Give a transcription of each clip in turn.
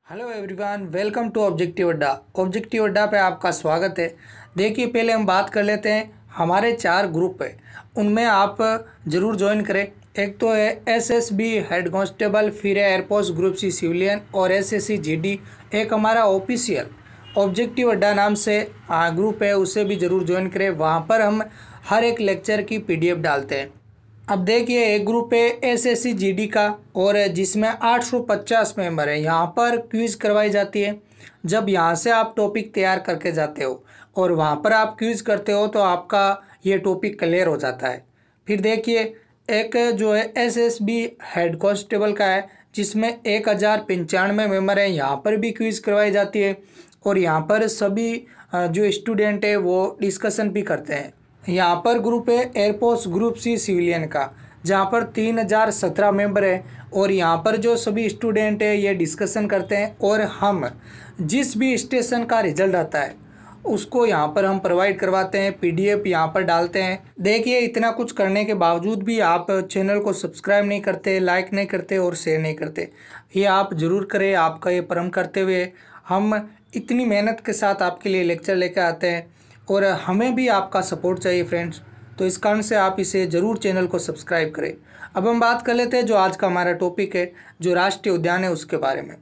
Hello everyone, welcome to objective Adda. Objective Adda पे आपका स्वागत है। देखिए, पहले हम बात कर लेते हैं। हमारे 4 ग्रुप है, उनमें आप ज़रूर ज्वाइन करें। एक तो है एसएसबी हेड कांस्टेबल, फिर है एयरफोर्स ग्रुप सी सिविलियन और एसएससी जीडी। एक हमारा ऑफिशियल ऑब्जेक्टिव अड्डा नाम से ग्रुप है, उसे भी ज़रूर ज्वाइन करें। वहाँ पर हम हर एक लेक्चर की पीडीएफ डालते हैं। अब देखिए, एक ग्रुप है एसएससी जीडी का और जिसमें 850 मेंबर है। यहाँ पर क्विज़ करवाई जाती है। जब यहाँ से आप टॉपिक तैयार करके जाते हो और वहाँ पर आप क्विज़ करते हो तो आपका ये टॉपिक क्लियर हो जाता है। फिर देखिए, एक जो है एसएसबी हेड कांस्टेबल का है, जिसमें 1095 मेंबर है। यहाँ पर भी क्विज़ करवाई जाती है और यहाँ पर सभी जो स्टूडेंट है वो डिस्कशन भी करते हैं। यहाँ पर ग्रुप है एयरफोर्स ग्रुप सी सिविलियन का, जहाँ पर 3017 मेंबर है और यहाँ पर जो सभी स्टूडेंट है ये डिस्कशन करते हैं और हम जिस भी स्टेशन का रिजल्ट आता है उसको यहाँ पर हम प्रोवाइड करवाते हैं, पीडीएफ यहाँ पर डालते हैं। देखिए, इतना कुछ करने के बावजूद भी आप चैनल को सब्सक्राइब नहीं करते, लाइक नहीं करते और शेयर नहीं करते। ये आप ज़रूर करें। आपका ये परम करते हुए हम इतनी मेहनत के साथ आपके लिए लेक्चर लेकर आते हैं और हमें भी आपका सपोर्ट चाहिए फ्रेंड्स। तो इस कारण से आप इसे ज़रूर चैनल को सब्सक्राइब करें। अब हम बात कर लेते हैं जो आज का हमारा टॉपिक है, जो राष्ट्रीय उद्यान है उसके बारे में।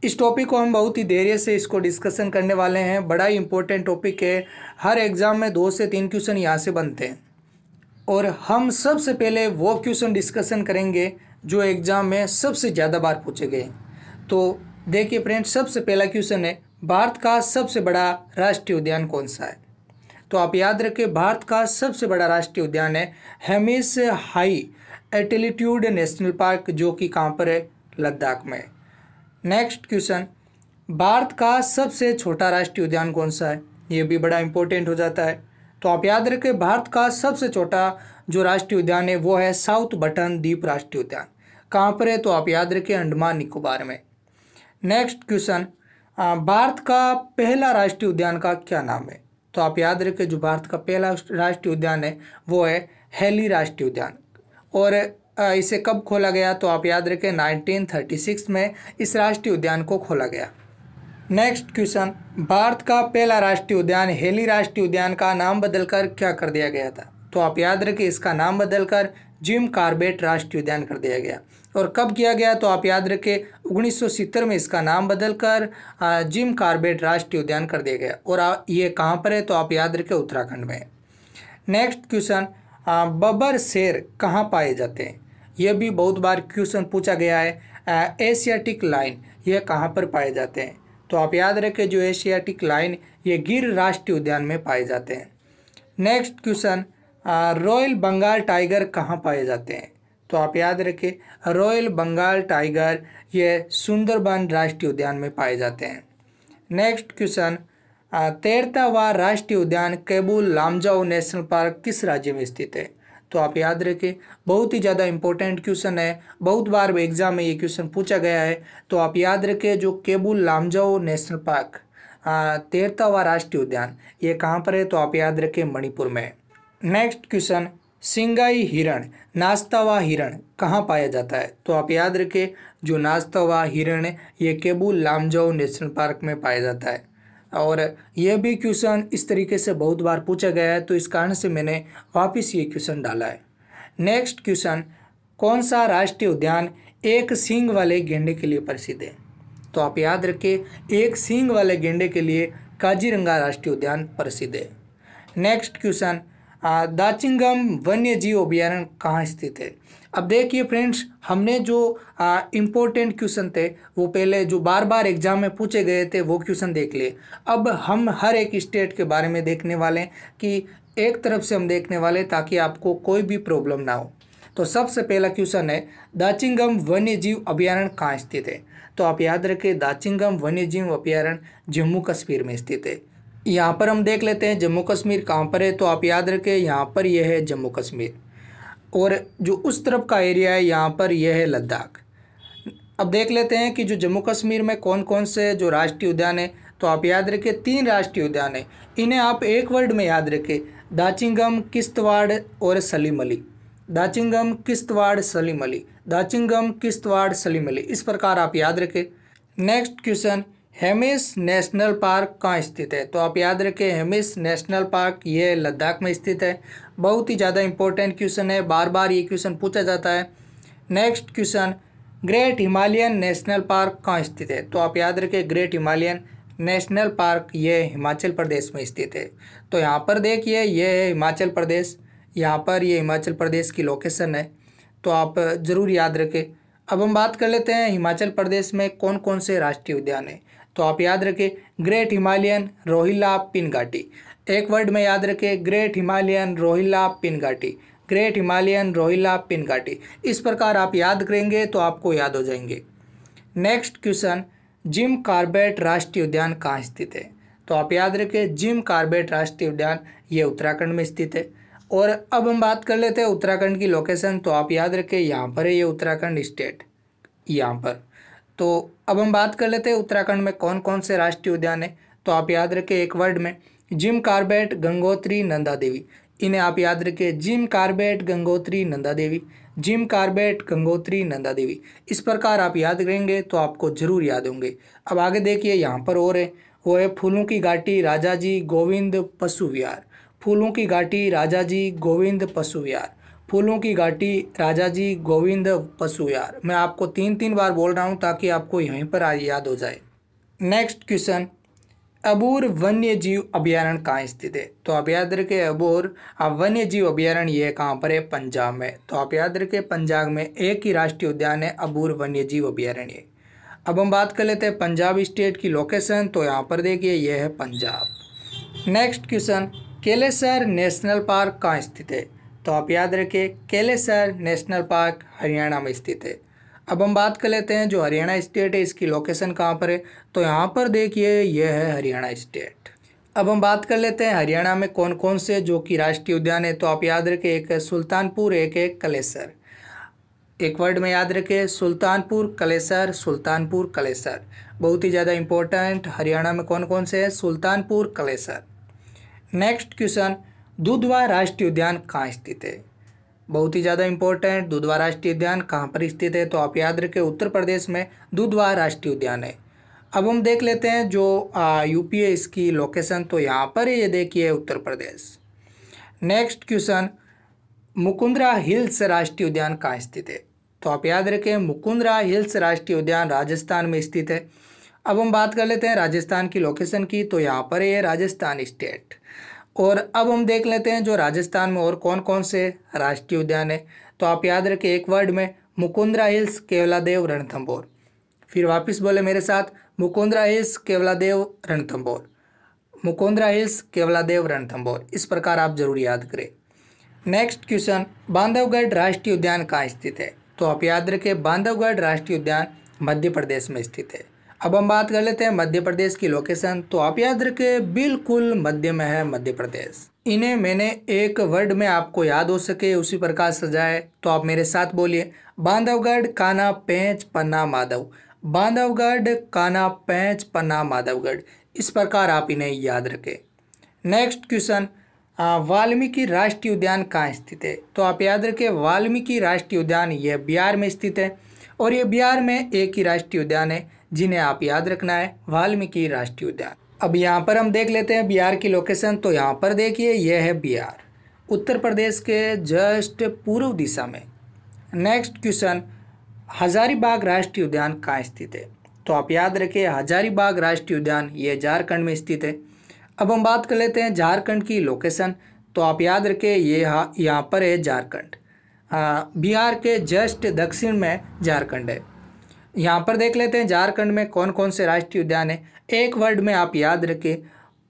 इस टॉपिक को हम बहुत ही धैर्य से इसको डिस्कशन करने वाले हैं। बड़ा ही इंपॉर्टेंट टॉपिक है। हर एग्ज़ाम में 2 से 3 क्वेश्चन यहाँ से बनते हैं और हम सबसे पहले वो क्वेश्चन डिस्कशन करेंगे जो एग्ज़ाम में सबसे ज़्यादा बार पूछे गए। तो देखिए फ्रेंड्स, सबसे पहला क्वेश्चन है, भारत का सबसे बड़ा राष्ट्रीय उद्यान कौन सा है? तो आप याद रखें, भारत का सबसे बड़ा राष्ट्रीय उद्यान है Hemis high altitude national park, जो कि कहाँ पर है? लद्दाख में। नेक्स्ट क्वेश्चन, भारत का सबसे छोटा राष्ट्रीय उद्यान कौन सा है? ये भी बड़ा इंपॉर्टेंट हो जाता है। तो आप याद रखें, भारत का सबसे छोटा जो राष्ट्रीय उद्यान है वो है साउथ बटन द्वीप राष्ट्रीय उद्यान। कहाँ पर है? तो आप याद रखें, अंडमान निकोबार में। नेक्स्ट क्वेश्चन, भारत का पहला राष्ट्रीय उद्यान का क्या नाम है? तो आप याद रखें, जो भारत का पहला राष्ट्रीय उद्यान है वो है हेली राष्ट्रीय उद्यान। और इसे कब खोला गया? तो आप याद रखें, 1936 में इस राष्ट्रीय उद्यान को खोला गया। नेक्स्ट क्वेश्चन, भारत का पहला राष्ट्रीय उद्यान हेली राष्ट्रीय उद्यान का नाम बदलकर क्या कर दिया गया था? तो आप याद रखें, इसका नाम बदलकर जिम कॉर्बेट राष्ट्रीय उद्यान कर दिया गया। और कब किया गया? तो आप याद रखें, 1970 में इसका नाम बदलकर जिम कॉर्बेट राष्ट्रीय उद्यान कर दिया गया। और ये कहाँ पर है? तो आप याद रखें, उत्तराखंड में। नेक्स्ट क्वेश्चन, बबर शेर कहाँ पाए जाते हैं? यह भी बहुत बार क्वेश्चन पूछा गया है। एशियाटिक लाइन ये कहाँ पर पाए जाते हैं? तो आप याद रखें, जो एशियाटिक लाइन ये गिर राष्ट्रीय उद्यान में पाए जाते हैं। Next question, royal Bengal tiger कहाँ पाए जाते हैं? तो आप याद रखें, रॉयल बंगाल टाइगर ये सुंदरबन राष्ट्रीय उद्यान में पाए जाते हैं। नेक्स्ट क्वेश्चन, 13वां राष्ट्रीय उद्यान केबुल लामजाओ नेशनल पार्क किस राज्य में स्थित है? तो आप याद रखें, बहुत ही ज़्यादा इंपॉर्टेंट क्वेश्चन है, बहुत बार एग्जाम में ये क्वेश्चन पूछा गया है। तो आप याद रखें, जो केबुल लामजाओ नेशनल पार्क 13वां राष्ट्रीय उद्यान ये कहाँ पर है? तो आप याद रखें, मणिपुर में। नेक्स्ट क्वेश्चन, सिंगाई हिरण नाचता हुआ हिरण कहाँ पाया जाता है? तो आप याद रखें, जो नाचता हुआ हिरण है ये केबुल लामजाओ नेशनल पार्क में पाया जाता है। और यह भी क्वेश्चन इस तरीके से बहुत बार पूछा गया है, तो इस कारण से मैंने वापस ये क्वेश्चन डाला है। नेक्स्ट क्वेश्चन, कौन सा राष्ट्रीय उद्यान एक सींग वाले गेंडे के लिए प्रसिद्ध है? तो आप याद रखें, एक सींग वाले गेंडे के लिए काजीरंगा राष्ट्रीय उद्यान प्रसिद्ध है। नेक्स्ट क्वेश्चन, दाचिंगम वन्य जीव अभयारण्य कहाँ स्थित है? अब देखिए फ्रेंड्स, हमने जो इम्पोर्टेंट क्वेश्चन थे वो पहले जो बार बार एग्जाम में पूछे गए थे वो क्वेश्चन देख लिए। अब हम हर एक स्टेट के बारे में देखने वाले हैं कि एक तरफ से हम देखने वाले, ताकि आपको कोई भी प्रॉब्लम ना हो। तो सबसे पहला क्वेश्चन है, दाचिंगम वन्य जीव अभयारण्य कहाँ स्थित है? तो आप याद रखें, दाचिंगम वन्य जीव अभयारण्य जम्मू कश्मीर में स्थित है। यहाँ पर हम देख लेते हैं जम्मू कश्मीर कहाँ पर है। तो आप याद रखें, यहाँ पर यह है जम्मू कश्मीर और जो उस तरफ का एरिया है यहाँ पर यह है लद्दाख। अब देख लेते हैं कि जो जम्मू कश्मीर में कौन कौन से जो राष्ट्रीय उद्यान है। तो आप याद रखें, 3 राष्ट्रीय उद्यान है। इन्हें आप एक वर्ड में याद रखें, दाचिंगम, किश्तवाड़ और सलीम अली। दाचिंगम, किश्तवाड़, सलीम अली, दाचिंगम, किश्तवाड़, सलीम अली, इस प्रकार आप याद रखें। Next question, Hemis national park कहाँ स्थित है? तो आप याद रखें हेमिस नेशनल पार्क ये लद्दाख में स्थित है। बहुत ही ज़्यादा इंपॉर्टेंट क्वेश्चन है, बार बार ये क्वेश्चन पूछा जाता है। Next question, great Himalayan national park कहाँ स्थित है? तो आप याद रखें ग्रेट हिमालयन नेशनल पार्क ये हिमाचल प्रदेश में स्थित है। तो यहाँ पर देखिए ये है हिमाचल प्रदेश, यहाँ पर ये हिमाचल प्रदेश की लोकेशन है, तो आप ज़रूर याद रखें। अब हम बात कर लेते हैं हिमाचल प्रदेश में कौन कौन से राष्ट्रीय उद्यान हैं। तो आप याद रखें ग्रेट हिमालयन रोहिल्ला पिन घाटी, एक वर्ड में याद रखें ग्रेट हिमालयन रोहिल्ला पिन घाटी, ग्रेट हिमालयन रोहिल्ला पिन घाटी। इस प्रकार आप याद करेंगे तो आपको याद हो जाएंगे। नेक्स्ट क्वेश्चन, जिम कॉर्बेट राष्ट्रीय उद्यान कहाँ स्थित है? तो आप याद रखें जिम कॉर्बेट राष्ट्रीय उद्यान ये उत्तराखंड में स्थित है। और अब हम बात कर लेते हैं उत्तराखंड की लोकेशन। तो आप याद रखें यहाँ पर है ये उत्तराखंड स्टेट, यहाँ पर। तो अब हम बात कर लेते हैं उत्तराखंड में कौन कौन से राष्ट्रीय उद्यान है। तो आप याद रखें एक वर्ड में जिम कॉर्बेट, गंगोत्री, नंदा देवी, इन्हें आप याद रखें Jim Corbett, Gangotri, Nanda Devi, Jim Corbett, Gangotri, Nanda Devi. इस प्रकार आप याद करेंगे तो आपको जरूर याद होंगे। अब आगे देखिए यहाँ पर और है, वो है फूलों की घाटी, राजाजी गोविंद पशु विहार, फूलों की घाटी, राजाजी गोविंद पशु विहार, फूलों की घाटी, राजाजी गोविंद पशु विहार। मैं आपको तीन तीन बार बोल रहा हूँ ताकि आपको यहीं पर याद हो जाए। नेक्स्ट क्वेश्चन, अबोर वन्य जीव अभयारण्य कहाँ स्थित है? तो आप याद रखें अबोर वन्य जीव अभयारण्य ये कहाँ पर है? पंजाब में। तो आप याद रखें पंजाब में एक ही राष्ट्रीय उद्यान है अबोर वन्य जीव अभयारण्य। अब हम बात कर लेते हैं पंजाब स्टेट की लोकेशन। तो यहाँ पर देखिए यह है पंजाब। नेक्स्ट क्वेश्चन, केलेसर नेशनल पार्क कहाँ स्थित है? तो आप याद रखें केलेसर नेशनल पार्क हरियाणा में स्थित है। अब हम बात कर लेते हैं जो हरियाणा स्टेट है इसकी लोकेशन कहाँ पर है। तो यहाँ पर देखिए यह है हरियाणा स्टेट। अब हम बात कर लेते हैं हरियाणा में कौन कौन से जो कि राष्ट्रीय उद्यान है। तो आप याद रखें एक है सुल्तानपुर, एक है कलेसर, एक वर्ड में याद रखें सुल्तानपुर कलेसर, सुल्तानपुर कलेसर। बहुत ही ज़्यादा इंपॉर्टेंट, हरियाणा में कौन कौन से है? सुल्तानपुर कलेसर। नेक्स्ट क्वेश्चन, दुधवा राष्ट्रीय उद्यान कहाँ स्थित है? बहुत ही ज़्यादा इंपॉर्टेंट, दुधवा राष्ट्रीय उद्यान कहाँ पर स्थित है? तो आप याद रखें उत्तर प्रदेश में दुधवा राष्ट्रीय उद्यान है। अब हम देख लेते हैं जो यूपी है इसकी लोकेशन। तो यहाँ पर ये देखिए Uttar Pradesh. Next question, Mukundra hills राष्ट्रीय उद्यान कहाँ स्थित है? तो आप याद रखें मुकुंदरा हिल्स राष्ट्रीय उद्यान राजस्थान में स्थित है। अब हम बात कर लेते हैं राजस्थान की लोकेशन की। तो यहाँ पर है राजस्थान स्टेट। और अब हम देख लेते हैं जो राजस्थान में और कौन कौन से राष्ट्रीय उद्यान है। तो आप याद रखें एक वर्ड में मुकुंदरा हिल्स, केवलादेव, रणथंभौर। फिर वापस बोले मेरे साथ, मुकुंदरा हिल्स, केवलादेव, रणथंभौर, मुकुंदरा हिल्स, केवलादेव, रणथंभौर। इस प्रकार आप जरूर याद करें। नेक्स्ट क्वेश्चन, बांधवगढ़ राष्ट्रीय उद्यान कहाँ स्थित है? तो आप याद रखें बांधवगढ़ राष्ट्रीय उद्यान मध्य प्रदेश में स्थित है। अब हम बात कर लेते हैं मध्य प्रदेश की लोकेशन। तो आप याद रखें बिल्कुल मध्य में है मध्य प्रदेश। इन्हें मैंने एक वर्ड में आपको याद हो सके उसी प्रकार सजाया है। तो आप मेरे साथ बोलिए, बांधवगढ़, कान्हा, पेंच, पन्ना, माधव, बांधवगढ़, कान्हा, पेंच, पन्ना, माधवगढ़। इस प्रकार आप इन्हें याद रखें। नेक्स्ट क्वेश्चन, वाल्मीकि राष्ट्रीय उद्यान कहाँ स्थित है? तो आप याद रखें वाल्मीकि राष्ट्रीय उद्यान यह बिहार में स्थित है। और ये बिहार में एक ही राष्ट्रीय उद्यान है जिन्हें आप याद रखना है, वाल्मीकि राष्ट्रीय उद्यान। अब यहाँ पर हम देख लेते हैं बिहार की लोकेशन। तो यहाँ पर देखिए यह है बिहार, उत्तर प्रदेश के जस्ट पूर्व दिशा में। नेक्स्ट क्वेश्चन, हजारीबाग राष्ट्रीय उद्यान कहाँ स्थित है? तो आप याद रखिए हजारीबाग राष्ट्रीय उद्यान ये झारखंड में स्थित है। अब हम बात कर लेते हैं झारखंड की लोकेशन। तो आप याद रखें ये यहाँ पर है झारखंड, बिहार के जस्ट दक्षिण में झारखंड है। यहाँ पर देख लेते हैं झारखंड में कौन कौन से राष्ट्रीय उद्यान है। एक वर्ड में आप याद रखें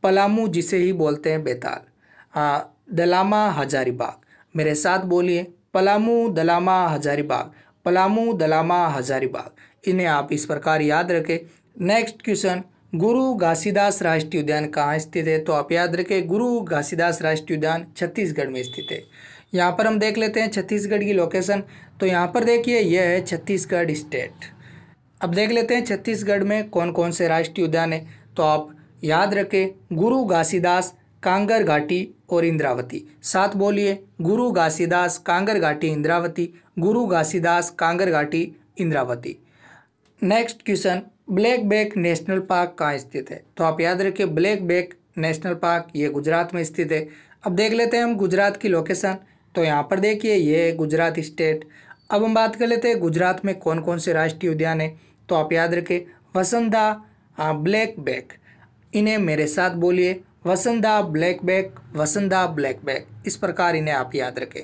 पलामू, जिसे ही बोलते हैं बेताल, दलामा, हजारीबाग। मेरे साथ बोलिए, पलामू, दलामा, हजारीबाग, पलामू, दलामा, हजारीबाग। इन्हें आप इस प्रकार याद रखें। नेक्स्ट क्वेश्चन, गुरु घासीदास राष्ट्रीय उद्यान कहाँ स्थित है? तो आप याद रखें गुरु घासीदास राष्ट्रीय उद्यान छत्तीसगढ़ में स्थित है। यहाँ पर हम देख लेते हैं छत्तीसगढ़ की लोकेशन। तो यहाँ पर देखिए यह है छत्तीसगढ़ स्टेट। अब देख लेते हैं छत्तीसगढ़ में कौन कौन से राष्ट्रीय उद्यान है। तो आप याद रखें गुरु घासीदास, कांगर घाटी और इंद्रावती। साथ बोलिए, गुरु घासीदास, कांगर घाटी, इंद्रावती, गुरु घासीदास, कांगर घाटी, Indravati. Next question, black back national park कहाँ स्थित है? तो आप याद रखिए ब्लैक बैक नेशनल पार्क ये गुजरात में स्थित है। अब देख लेते हैं हम गुजरात की लोकेशन। तो यहाँ पर देखिए ये है गुजरात स्टेट। अब हम बात कर लेते हैं गुजरात में कौन कौन से राष्ट्रीय उद्यान है। तो आप याद रखें वसंदा ब्लैक बैक। इन्हें मेरे साथ बोलिए, वसंदा ब्लैक बैक, वसंदा ब्लैक बैक। इस प्रकार इन्हें आप याद रखें।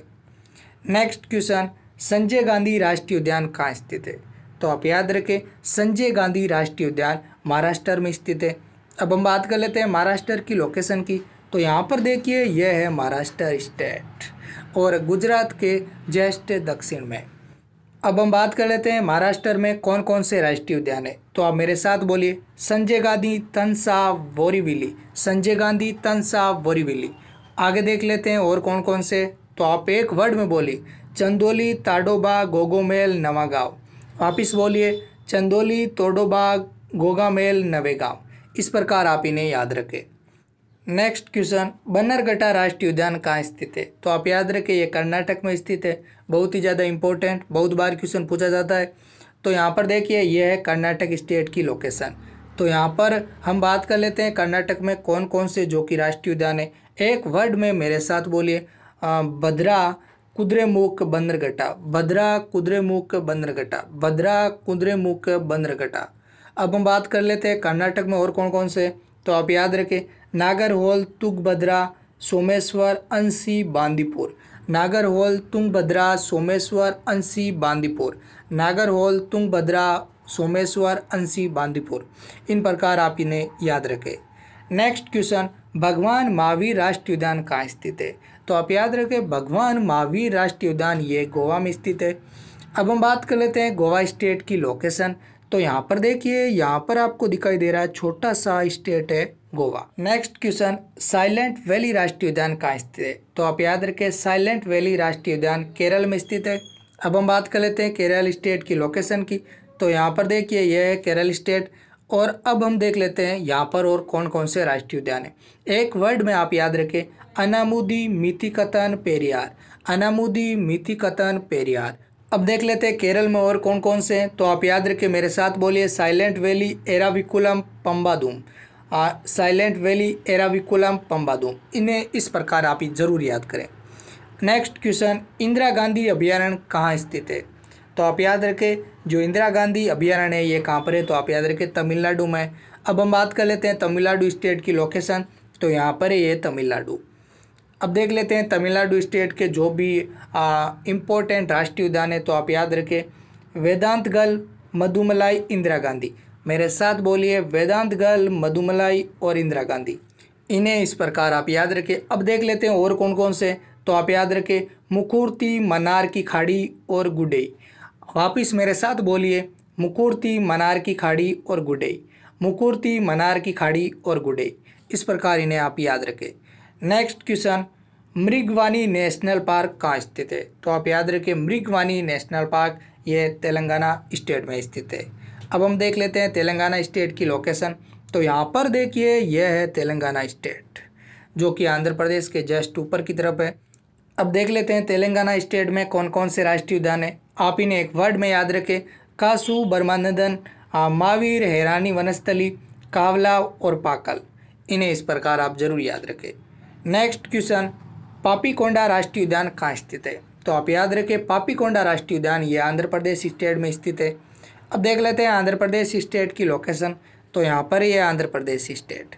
नेक्स्ट क्वेश्चन, संजय गांधी राष्ट्रीय उद्यान कहाँ स्थित है? तो आप याद रखें संजय गांधी राष्ट्रीय उद्यान महाराष्ट्र में स्थित है। अब हम बात कर लेते हैं महाराष्ट्र की लोकेशन की। तो यहाँ पर देखिए यह है महाराष्ट्र स्टेट और गुजरात के जस्ट दक्षिण में। अब हम बात कर लेते हैं महाराष्ट्र में कौन कौन से राष्ट्रीय उद्यान है। तो आप मेरे साथ बोलिए संजय गांधी, तनसा, बोरीवली, संजय गांधी, तनसा, बोरीवली। आगे देख लेते हैं और कौन कौन से। तो आप एक वर्ड में बोलिए चंदोली, ताडोबा, गोगोमेल, नवागांव। वापिस बोलिए चंदोली, तोडोबा, गोगामेल, नवेगांव। इस प्रकार आप इन्हें याद रखें। नेक्स्ट क्वेश्चन, बन्नरघट्टा राष्ट्रीय उद्यान कहाँ स्थित है? तो आप याद रखें ये कर्नाटक में स्थित है। बहुत ही ज़्यादा इंपॉर्टेंट, बहुत बार क्वेश्चन पूछा जाता है। तो यहाँ पर देखिए ये है कर्नाटक स्टेट की लोकेशन। तो यहाँ पर हम बात कर लेते हैं कर्नाटक में कौन कौन से जो कि राष्ट्रीय उद्यान है। एक वर्ड में मेरे साथ बोलिए भद्रा, कुद्रेमुख, बन्नरघट्टा, भद्रा, कुद्रेमुख, बन्नरघट्टा, भद्रा, कुद्रेमुख, बन्नरघट्टा। अब हम बात कर लेते हैं कर्नाटक में और कौन कौन से। तो आप याद रखें नागरहोल, तुंगभद्रा, सोमेश्वर, अंसी, बांदीपुर। नागरहोल, तुंगभद्रा, सोमेश्वर, अंसी, बांदीपुर। नागरहोल, तुंगभद्रा, सोमेश्वर, अंसी, बांदीपुर। इन प्रकार आप इन्हें याद रखें। नेक्स्ट क्वेश्चन, भगवान महावीर राष्ट्रीय उद्यान कहाँ स्थित है? तो आप याद रखें भगवान महावीर राष्ट्रीय उद्यान ये गोवा में स्थित है। अब हम बात कर लेते हैं गोवा स्टेट की लोकेशन। तो यहाँ पर देखिए यहाँ पर आपको दिखाई दे रहा है छोटा सा स्टेट है Goa. Next question, silent valley राष्ट्रीय उद्यान कहाँ स्थित है? तो आप याद रखें साइलेंट वैली राष्ट्रीय उद्यान केरल में स्थित है। अब हम बात कर लेते हैं केरल स्टेट की लोकेशन की। तो यहाँ पर देखिए यह है केरल स्टेट। और अब हम देख लेते हैं यहाँ पर और कौन कौन से राष्ट्रीय उद्यान है। एक वर्ड में आप याद रखें अनामुदी, मिथिकतन, पेरियार। अनामुदी, मिथिकतन, पेरियार। अब देख लेते हैं केरल में और कौन कौन से हैं। तो आप याद रखें मेरे साथ बोलिए Silent Valley, Eravikulam, Pambadum. Silent Valley, Eravikulam, Pambadum. इन्हें इस प्रकार आप जरूर याद करें। नेक्स्ट क्वेश्चन, इंदिरा गांधी अभयारण्य कहाँ स्थित है? तो आप याद रखें जो इंदिरा गांधी अभयारण्य है ये कहाँ पर है? तो आप याद रखें तमिलनाडु में। अब हम बात कर लेते हैं तमिलनाडु स्टेट की लोकेशन। तो यहाँ पर है ये तमिलनाडु। अब देख लेते हैं तमिलनाडु स्टेट के जो भी इम्पोर्टेंट राष्ट्रीय उद्यान है। तो आप याद रखें वेदांतगल, मधुमलाई, इंदिरा गांधी। मेरे साथ बोलिए वेदांतगल, मधुमलाई और इंदिरा गांधी। इन्हें इस प्रकार आप याद रखें। अब देख लेते हैं और कौन कौन से। तो आप याद रखें मुकुर्ती, मनार की खाड़ी और गुडई। वापिस मेरे साथ बोलिए मुकुर्ती, मनार की खाड़ी और गुडई। मुकुर्ती, मनार की खाड़ी और गुडई। इस प्रकार इन्हें आप याद रखें। Next question, Mrugavani national park कहाँ स्थित है? तो आप याद रखें मृगवानी नेशनल पार्क ये तेलंगाना स्टेट में स्थित है। अब हम देख लेते हैं तेलंगाना स्टेट की लोकेशन। तो यहाँ पर देखिए यह है तेलंगाना स्टेट जो कि आंध्र प्रदेश के जस्ट ऊपर की तरफ है। अब देख लेते हैं तेलंगाना स्टेट में कौन कौन से राष्ट्रीय उद्यान है। आप इन्हें एक वर्ड में याद रखें कासू, बर्मानंदन, महावीर, हैरानी वनस्थली, कावला और पाकल। इन्हें इस प्रकार आप जरूर याद रखें। नेक्स्ट क्वेश्चन, पापीकोंडा राष्ट्रीय उद्यान कहाँ स्थित है? तो आप याद रखें पापीकोंडा राष्ट्रीय उद्यान ये आंध्र प्रदेश स्टेट में स्थित है। अब देख लेते हैं आंध्र प्रदेश स्टेट की लोकेशन। तो यहाँ पर ये आंध्र प्रदेश स्टेट।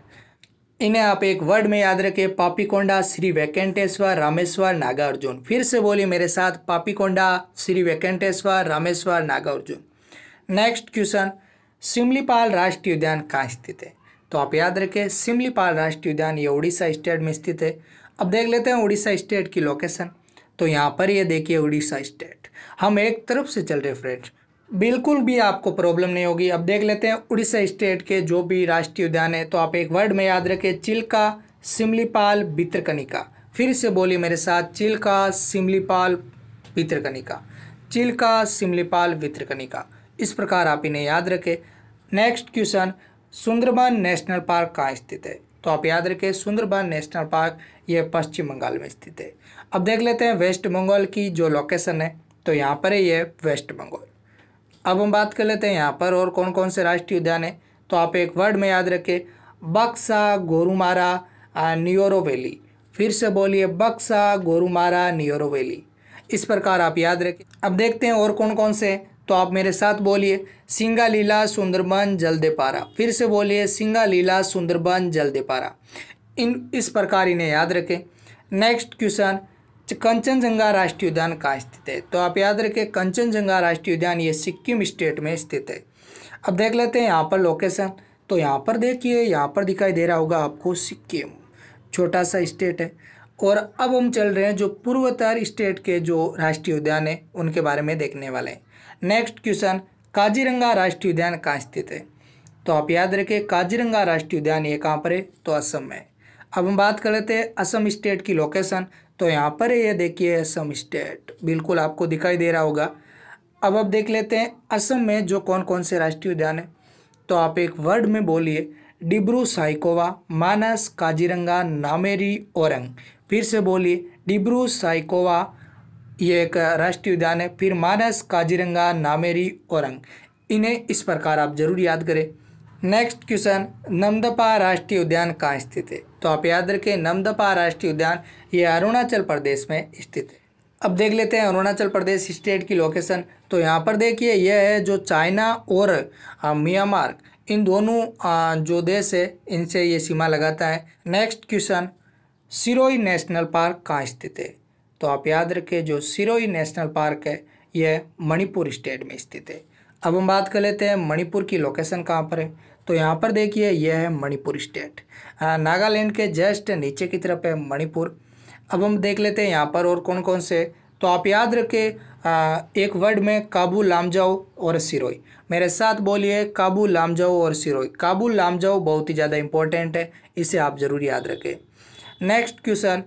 इन्हें आप एक वर्ड में याद रखें पापीकोंडा, श्री वेंकटेश्वर, रामेश्वर, नागार्जुन। फिर से बोलिए मेरे साथ पापीकोंडा, श्री वेंकटेश्वर, रामेश्वर, नागार्जुन। नेक्स्ट क्वेश्चन, सिमलीपाल राष्ट्रीय उद्यान कहाँ स्थित है? तो आप याद रखें सिमलीपाल राष्ट्रीय उद्यान ये उड़ीसा स्टेट में स्थित है। अब देख लेते हैं उड़ीसा स्टेट की लोकेशन। तो यहाँ पर ये देखिए उड़ीसा स्टेट। हम एक तरफ से चल रहे फ्रेंड्स, बिल्कुल भी आपको प्रॉब्लम नहीं होगी। अब देख लेते हैं उड़ीसा स्टेट के जो भी राष्ट्रीय उद्यान है। तो आप एक वर्ड में याद रखें चिल्का, सिमलीपाल, भितरकनिका। फिर से बोलिए मेरे साथ चिल्का, सिमलीपाल, भितरकनिका। चिल्का, सिमलीपाल, भितरकनिका। इस प्रकार आप इन्हें याद रखें। Next question, Sundarban national park कहाँ स्थित है? तो आप याद रखें सुंदरबन नेशनल पार्क यह पश्चिम बंगाल में स्थित है। अब देख लेते हैं वेस्ट बंगाल की जो लोकेशन है। तो यहाँ पर है ये वेस्ट बंगाल। अब हम बात कर लेते हैं यहाँ पर और कौन कौन से राष्ट्रीय उद्यान है। तो आप एक वर्ड में याद रखें, बक्सा, गोरुमारा, नियोरो वैली। फिर से बोलिए, बक्सा, गोरुमारा, नियोरो वैली। इस प्रकार आप याद रखें। अब देखते हैं और कौन कौन से हैं। तो आप मेरे साथ बोलिए, सिंगालीला, सुंदरबन, जलदेपारा। फिर से बोलिए, सिंगालीला, सुंदरबन, जलदेपारा। इस प्रकार इन्हें याद रखें। नेक्स्ट क्वेश्चन, कंचनजंगा राष्ट्रीय उद्यान कहाँ स्थित है। तो आप याद रखें, कंचनजंगा राष्ट्रीय उद्यान ये सिक्किम स्टेट में स्थित है। अब देख लेते हैं यहाँ पर लोकेशन। तो यहाँ पर देखिए, यहाँ पर दिखाई दे रहा होगा आपको सिक्किम, छोटा सा स्टेट है। और अब हम चल रहे हैं जो पूर्वोत्तर स्टेट के जो राष्ट्रीय उद्यान है उनके बारे में देखने वाले हैं। नेक्स्ट क्वेश्चन, काजीरंगा राष्ट्रीय उद्यान कहाँ स्थित है। तो आप याद रखें, काजीरंगा राष्ट्रीय उद्यान ये कहाँ पर है, तो असम में। अब हम बात कर लेते हैं असम स्टेट की लोकेशन। तो यहाँ पर है, ये देखिए असम स्टेट, बिल्कुल आपको दिखाई दे रहा होगा। अब देख लेते हैं असम में जो कौन कौन से राष्ट्रीय उद्यान है। तो आप एक वर्ड में बोलिए, डिब्रू साइखोवा, मानस, काजीरंगा, नामेरी, ओरंग। फिर से बोलिए, डिब्रू साइखोवा ये एक राष्ट्रीय उद्यान है, फिर मानस, काजीरंगा, नामेरी, ओरंग। इन्हें इस प्रकार आप जरूर याद करें। नेक्स्ट क्वेश्चन, नमदपा राष्ट्रीय उद्यान कहाँ स्थित है। तो आप याद रखें, नमदपा राष्ट्रीय उद्यान ये अरुणाचल प्रदेश में स्थित है। अब देख लेते हैं अरुणाचल प्रदेश स्टेट की लोकेशन। तो यहाँ पर देखिए, यह है जो चाइना और म्यांमार, इन दोनों जो देश है इनसे ये सीमा लगाता है। Next question, Sirohi national park कहाँ स्थित है। तो आप याद रखें, जो सिरोही नेशनल पार्क है यह मणिपुर स्टेट में स्थित है। अब हम बात कर लेते हैं मणिपुर की लोकेशन कहाँ पर है। तो यहाँ पर देखिए, यह है मणिपुर स्टेट, नागालैंड के जस्ट नीचे की तरफ है मणिपुर। अब हम देख लेते हैं यहाँ पर और कौन कौन से। तो आप याद रखें, एक वर्ड में काबू लामजाओ और सिरोही। मेरे साथ बोलिए, काबू लामजाओ और सिरोही। काबू लामजाओ बहुत ही ज़्यादा इंपॉर्टेंट है, इसे आप ज़रूर याद रखें। नेक्स्ट क्वेश्चन,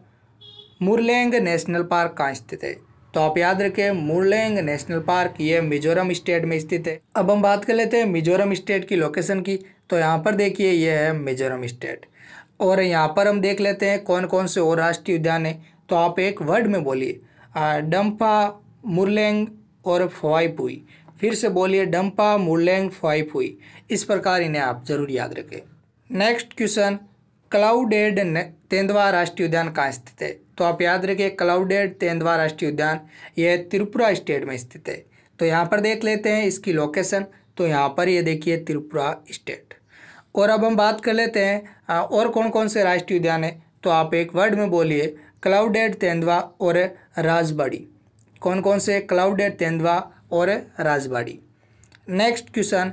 मुरलेंग नेशनल पार्क कहाँ स्थित है। तो आप याद रखें, मुरलेंग नेशनल पार्क ये मिजोरम स्टेट में स्थित है। अब हम बात कर लेते हैं मिजोरम स्टेट की लोकेशन की। तो यहाँ पर देखिए, यह है मिजोरम स्टेट। और यहाँ पर हम देख लेते हैं कौन कौन से और राष्ट्रीय उद्यान है। तो आप एक वर्ड में बोलिए, डम्पा, मुरलेंग और फोआईपुई। फिर से बोलिए, डम्पा, मुरलेंग, फोआईपुई। इस प्रकार इन्हें आप जरूर याद रखें। नेक्स्ट क्वेश्चन, क्लाउडेड तेंदुआ राष्ट्रीय उद्यान कहाँ स्थित है। तो आप याद रखिए, क्लाउडेड तेंदुआ राष्ट्रीय उद्यान यह त्रिपुरा स्टेट में स्थित है। तो यहाँ पर देख लेते हैं इसकी लोकेशन। तो यहाँ पर ये देखिए त्रिपुरा स्टेट। और अब हम बात कर लेते हैं और कौन कौन से राष्ट्रीय उद्यान है। तो आप एक वर्ड में बोलिए, क्लाउडेड तेंदुआ और राजबाड़ी। कौन कौन से, क्लाउडेड तेंदुआ और Rajbari. Next question,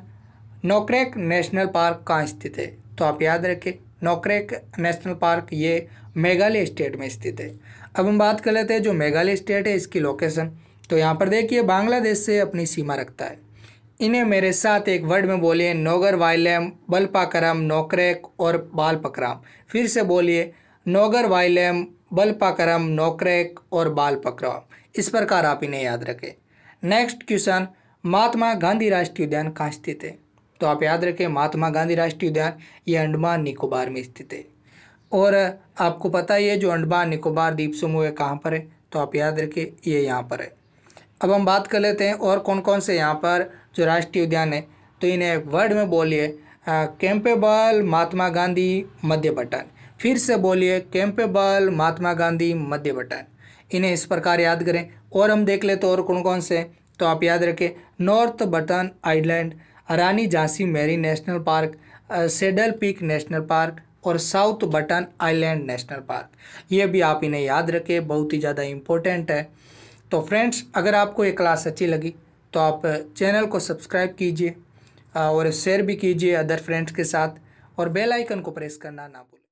Nokrek national park कहाँ स्थित है। तो आप याद रखें, नोक्रेक नेशनल पार्क ये मेघालय स्टेट में स्थित है। अब हम बात कर लेते हैं जो मेघालय स्टेट है इसकी लोकेशन। तो यहाँ पर देखिए, बांग्लादेश से अपनी सीमा रखता है। इन्हें मेरे साथ एक वर्ड में बोलिए, नोगर वाइलम, बलपाकरम, नोक्रेक और बालपकराम। फिर से बोलिए, नोगर वाइलम, बलपाकरम, नोक्रेक और बालपकराम। इस प्रकार आप इन्हें याद रखें। नेक्स्ट क्वेश्चन, महात्मा गांधी राष्ट्रीय उद्यान कहाँ स्थित है। तो आप याद रखें, महात्मा गांधी राष्ट्रीय उद्यान ये अंडमान निकोबार में स्थित है। और आपको पता ही है जो अंडमान निकोबार द्वीप समूह है कहाँ पर है। तो आप याद रखें, ये यहाँ पर है। अब हम बात कर लेते हैं और कौन कौन से यहाँ पर जो राष्ट्रीय उद्यान है। तो इन्हें वर्ड में बोलिए, कैंपेबल, महात्मा गांधी, मध्य बटन। फिर से बोलिए, कैंपेबल, महात्मा गांधी, मध्य बटन। इन्हें इस प्रकार याद करें। और हम देख लेते और कौन कौन से। तो आप याद रखें, North Button Island, Rani Jhansi Marine National Park, Saddle Peak National Park और South Button Island National Park. ये भी आप इन्हें याद रखें, बहुत ही ज़्यादा इम्पोर्टेंट है। तो फ्रेंड्स, अगर आपको ये क्लास अच्छी लगी तो आप चैनल को सब्सक्राइब कीजिए और शेयर भी कीजिए अदर फ्रेंड्स के साथ, और बेल आइकन को प्रेस करना ना भूलें।